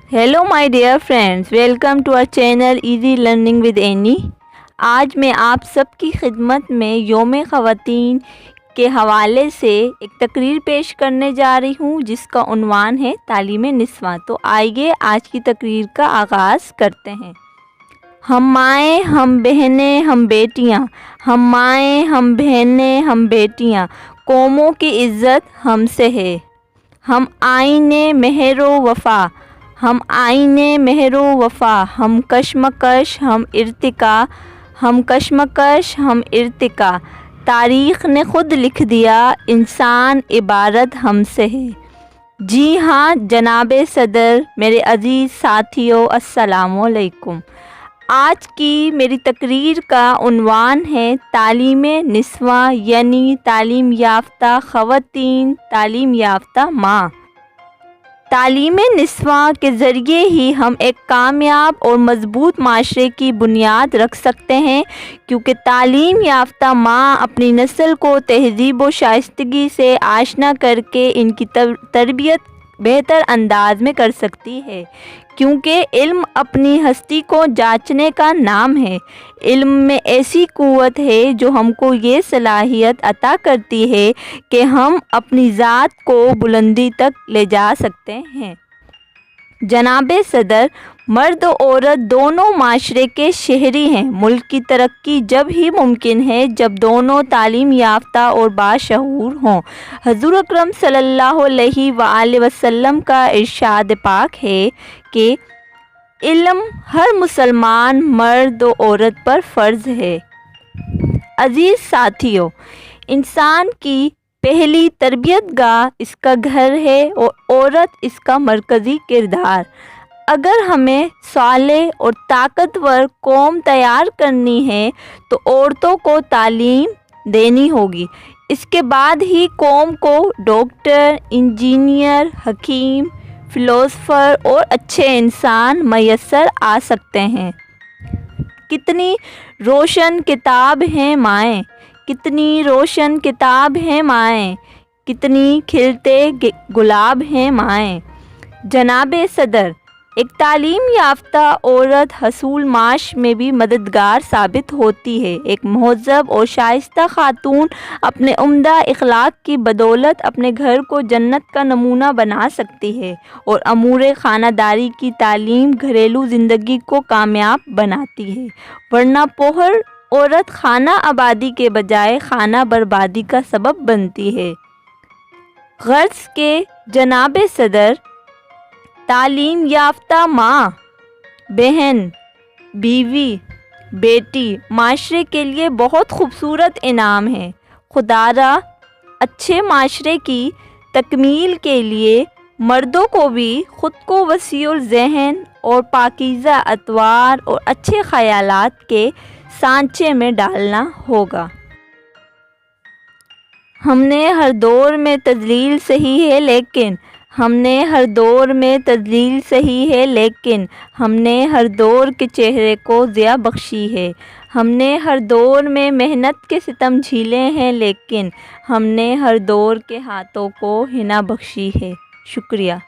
Hello my dear friends, welcome to our channel easy learning with Annie. आज मैं आप सबकी खिदमत में यौम ख़वातीन के हवाले से एक तकरीर पेश करने जा रही हूँ जिसका उन्वान है तालीम निस्वां। तो आइए आज की तकरीर का आगाज़ करते हैं। हम माएँ हम बहनें हम बेटियाँ, हम माएँ हम बहनें हम बेटियाँ, कौमों की इज़्ज़त हमसे है। हम आईने मेहरो वफ़ा, हम आईने मेहरो वफ़ा, हम कशमकश हम इर्तिका, हम कशमकश हम इर्तिका। तारीख़ ने ख़ुद लिख दिया इंसान इबारत हमसे है। जी हाँ जनाबे सदर, मेरे अज़ीज़ साथियों, अस्सलामु अलैकुम। आज की मेरी तकरीर का उन्वान है तालीम निस्वां, यानी तालीम याफ्ता ख़वातीन, तालीम याफ्ता माँ। तालीम निस्वां के ज़रिए ही हम एक कामयाब और मज़बूत माशरे की बुनियाद रख सकते हैं, क्योंकि तालीम याफ्ता माँ अपनी नस्ल को तहज़ीब व शाइस्तगी से आशना करके इनकी तरबियत बेहतर अंदाज में कर सकती है, क्योंकि इल्म अपनी हस्ती को जांचने का नाम है। इल्म में ऐसी क़ुव्वत है जो हमको ये सलाहियत अता करती है कि हम अपनी ज़ात को बुलंदी तक ले जा सकते हैं। जनाबे सदर, मर्द और औरत दोनों माशरे के शहरी हैं। मुल्क की तरक्की जब ही मुमकिन है जब दोनों तालीम याफ्ता और बाशऊर हों। हज़ूर अकरम सल्लल्लाहु अलैहि वसल्लम का इरशाद पाक है कि इल्म हर मुसलमान मर्द और औरत पर फ़र्ज़ है। अज़ीज़ साथियों, इंसान की पहली तरबियतगाह इसका घर है और औरत इसका मरकज़ी किरदार। अगर हमें सालेह और ताकतवर कौम तैयार करनी है तो औरतों को तालीम देनी होगी। इसके बाद ही कौम को डॉक्टर, इंजीनियर, हकीम, फ़िलोसफ़र और अच्छे इंसान मैसर आ सकते हैं। कितनी रोशन किताब हैं माएँ, कितनी रोशन किताब हैं माएँ, कितनी खिलते गुलाब हैं माएँ। जनाबे सदर, एक तालीम याफ्ता औरत हसूल माश में भी मददगार साबित होती है। एक महज़्ज़ब और शाइस्ता खातून अपने उम्दा इखलाक की बदौलत अपने घर को जन्नत का नमूना बना सकती है और अमूर ख़ानादारी की तालीम घरेलू ज़िंदगी को कामयाब बनाती है। वरना पोहर औरत खाना आबादी के बजाय खाना बर्बादी का सबब बनती है। गर्ज़ के जनाबे सदर, तालीम याफ्ता माँ, बहन, बीवी, बेटी माशरे के लिए बहुत खूबसूरत इनाम है। खुदारा अच्छे माशरे की तकमील के लिए मर्दों को भी ख़ुद को वसीउल ज़हन और पाकीज़ा अतवार और अच्छे ख़यालात के सांचे में डालना होगा। हमने हर दौर में तज़लील सही है लेकिन, हमने हर दौर में तज़लील सही है लेकिन, हमने हर दौर के चेहरे को ज़िया बख्शी है। हमने हर दौर में मेहनत के सितम झीले हैं लेकिन, हमने हर दौर के हाथों को हिना बख्शी है। शुक्रिया।